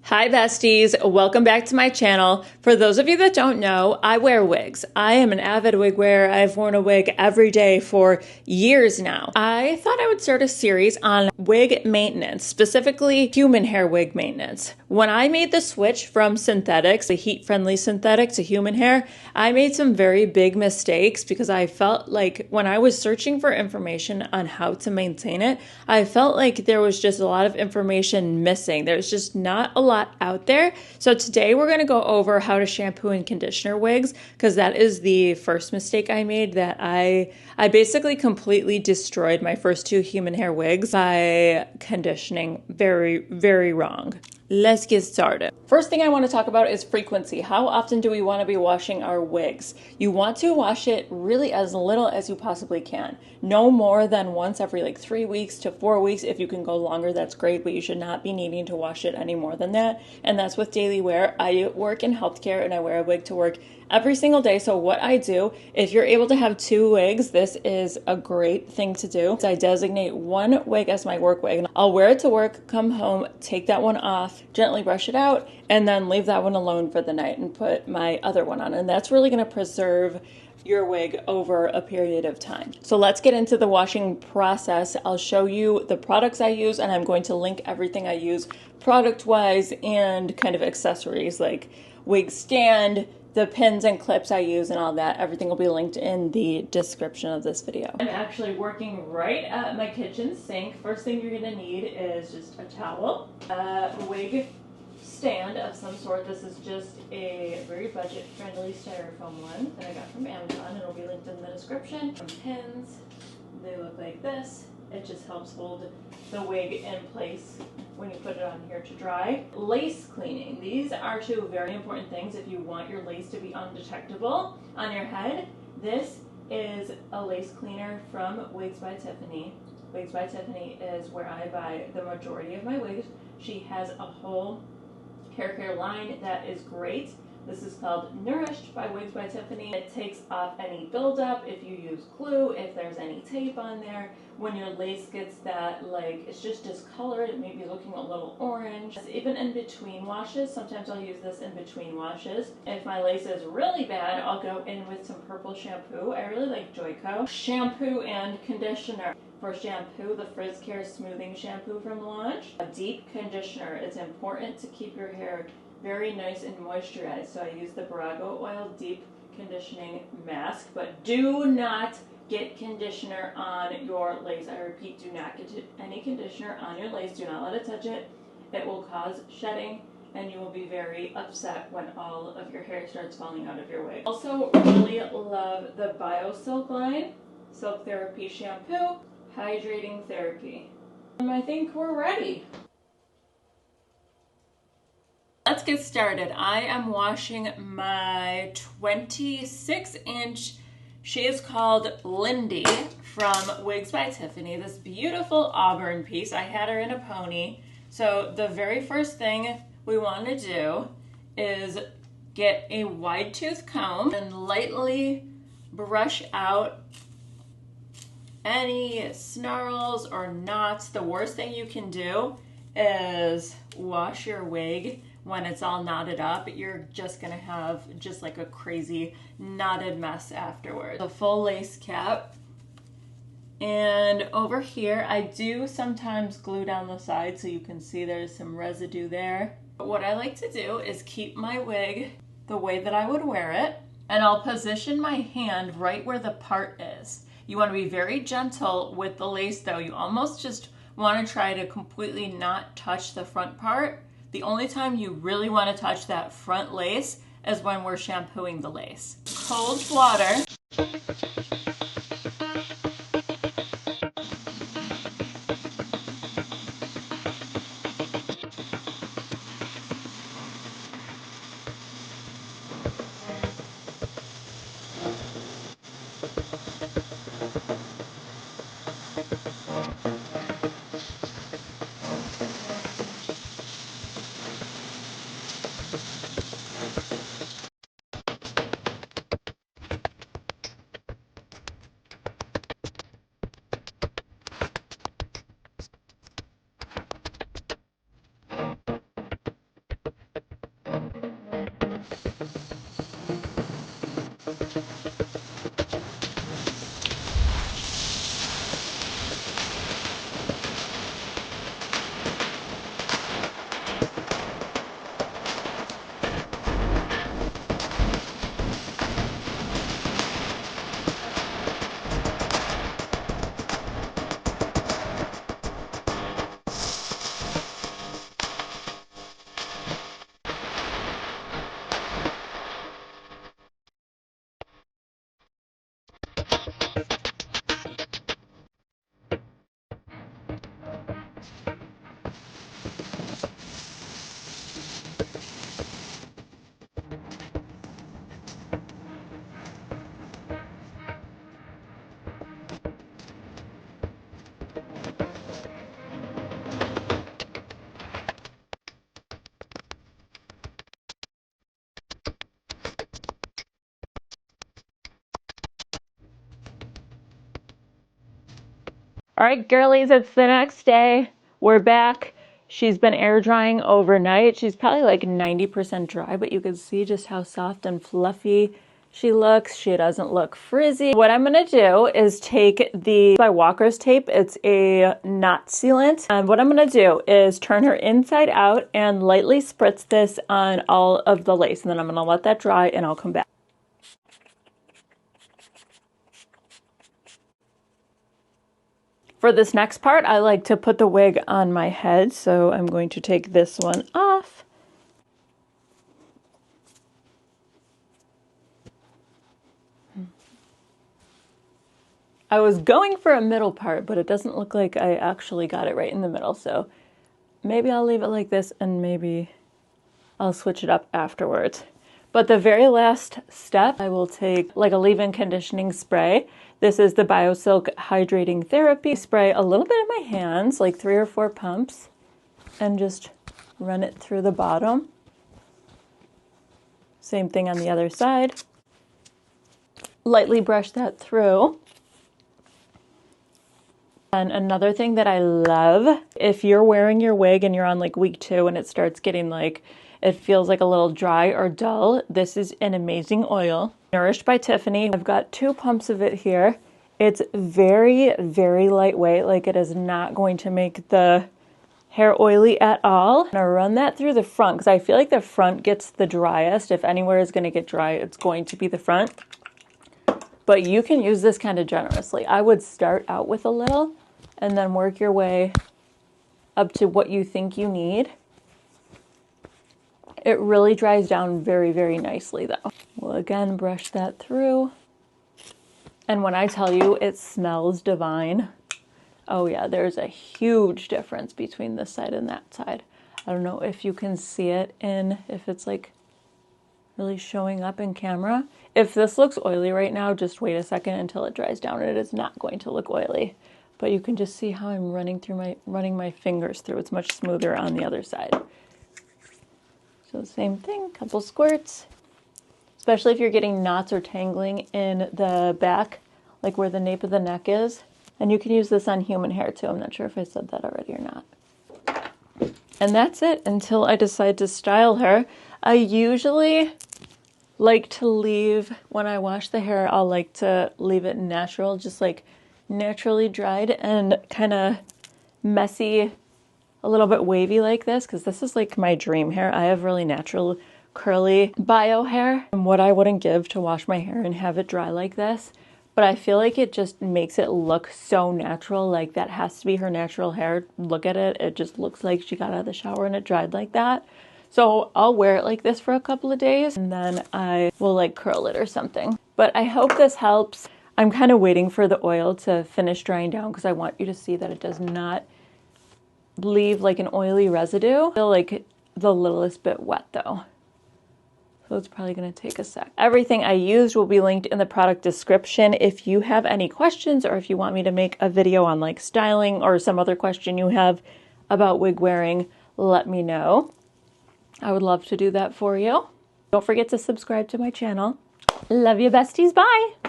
Hi besties, welcome back to my channel. For those of you that don't know, I wear wigs. I am an avid wig wearer. I've worn a wig every day for years now. I thought I would start a series on wig maintenance, specifically human hair wig maintenance. When I made the switch from synthetics, the heat-friendly synthetic to human hair, I made some very big mistakes because I felt like when I was searching for information on how to maintain it, I felt like there was just a lot of information missing. There's just not a lot out there. So today we're going to go over how to shampoo and conditioner wigs, because that is the first mistake I made. That I basically completely destroyed my first two human hair wigs by conditioning very wrong. Let's get started. First thing I want to talk about is frequency. How often do we want to be washing our wigs? You want to wash it really as little as you possibly can. No more than once every like 3 weeks to 4 weeks. If you can go longer, that's great, but you should not be needing to wash it any more than that. And that's with daily wear. I work in healthcare and I wear a wig to work every single day. So what I do, if you're able to have two wigs, this is a great thing to do. I designate one wig as my work wig. I'll wear it to work, come home, take that one off, gently brush it out, and then leave that one alone for the night and put my other one on. And that's really going to preserve your wig over a period of time. So let's get into the washing process. I'll show you the products I use, and I'm going to link everything I use product-wise and kind of accessories like wig stand, the pins and clips I use and all that. Everything will be linked in the description of this video. I'm actually working right at my kitchen sink. First thing you're gonna need is just a towel, a wig stand of some sort. This is just a very budget-friendly styrofoam one that I got from Amazon. It'll be linked in the description. Some pins, they look like this. It just helps hold the wig in place when you put it on here to dry. Lace cleaning. These are two very important things if you want your lace to be undetectable on your head. This is a lace cleaner from Wigs by Tiffany. Wigs by Tiffany is where I buy the majority of my wigs. She has a whole hair care line that is great. This is called Nourished by Wigs by Tiffany. It takes off any buildup if you use glue, if there's any tape on there. When your lace gets that, like, it's just discolored, it may be looking a little orange. Even in between washes, sometimes I'll use this in between washes. If my lace is really bad, I'll go in with some purple shampoo. I really like Joico. Shampoo and conditioner. For shampoo, the Frizz Care Smoothing Shampoo from Launch. A deep conditioner. It's important to keep your hair very nice and moisturized. So I use the Barago Oil Deep Conditioning Mask, but do not get conditioner on your lace. I repeat, do not get any conditioner on your lace. Do not let it touch it. It will cause shedding and you will be very upset when all of your hair starts falling out of your wig. Also really love the BioSilk line, Silk Therapy Shampoo, Hydrating Therapy. I think we're ready. Let's get started. I am washing my 26-inch, she is called Lindy from Wigs by Tiffany, this beautiful auburn piece. I had her in a pony. So the very first thing we want to do is get a wide tooth comb and lightly brush out any snarls or knots. The worst thing you can do is wash your wig when it's all knotted up. You're just gonna have just like a crazy knotted mess afterwards. A full lace cap. And over here, I do sometimes glue down the side so you can see there's some residue there. But what I like to do is keep my wig the way that I would wear it, and I'll position my hand right where the part is. You wanna be very gentle with the lace though. You almost just wanna try to completely not touch the front part. The only time you really want to touch that front lace is when we're shampooing the lace. Cold water. All right, girlies, it's the next day. We're back. She's been air drying overnight. She's probably like 90% dry, but you can see just how soft and fluffy she looks. She doesn't look frizzy. What I'm gonna do is take the by Walker's tape. It's a knot sealant. And what I'm gonna do is turn her inside out and lightly spritz this on all of the lace. And then I'm gonna let that dry and I'll come back. For this next part, I like to put the wig on my head, so I'm going to take this one off. I was going for a middle part, but it doesn't look like I actually got it right in the middle, so maybe I'll leave it like this and maybe I'll switch it up afterwards. But the very last step, I will take like a leave-in conditioning spray. This is the BioSilk Hydrating Therapy spray. A little bit in my hands, like 3 or 4 pumps, and just run it through the bottom. Same thing on the other side. Lightly brush that through. And another thing that I love, if you're wearing your wig and you're on like week 2 and it starts getting like, it feels like a little dry or dull, this is an amazing oil. Nourished by Tiffany. I've got 2 pumps of it here. It's very, very lightweight. Like it is not going to make the hair oily at all. I'm gonna run that through the front because I feel like the front gets the driest. If anywhere is gonna get dry, it's going to be the front. But you can use this kind of generously. I would start out with a little and then work your way up to what you think you need. It really dries down very, very nicely though. We'll again brush that through. And when I tell you it smells divine, oh yeah, there's a huge difference between this side and that side. I don't know if you can see it if it's like really showing up in camera. If this looks oily right now, just wait a second until it dries down. It is not going to look oily. But you can just see how I'm running my fingers through. It's much smoother on the other side. So same thing, couple squirts. Especially if you're getting knots or tangling in the back, like where the nape of the neck is. And you can use this on human hair too. I'm not sure if I said that already or not. And that's it until I decide to style her. I usually like to leave, when I wash the hair, I'll like to leave it natural, just like naturally dried and kind of messy, a little bit wavy like this, because this is like my dream hair. I have really natural curly bio hair and what I wouldn't give to wash my hair and have it dry like this. But I feel like it just makes it look so natural, like that has to be her natural hair. Look at it, it just looks like she got out of the shower and it dried like that. So I'll wear it like this for a couple of days and then I will like curl it or something. But I hope this helps. I'm kind of waiting for the oil to finish drying down because I want you to see that it does not leave like an oily residue. I feel like the littlest bit wet though. So it's probably going to take a sec. Everything I used will be linked in the product description. If you have any questions or if you want me to make a video on like styling or some other question you have about wig wearing, let me know. I would love to do that for you. Don't forget to subscribe to my channel. Love you, besties. Bye.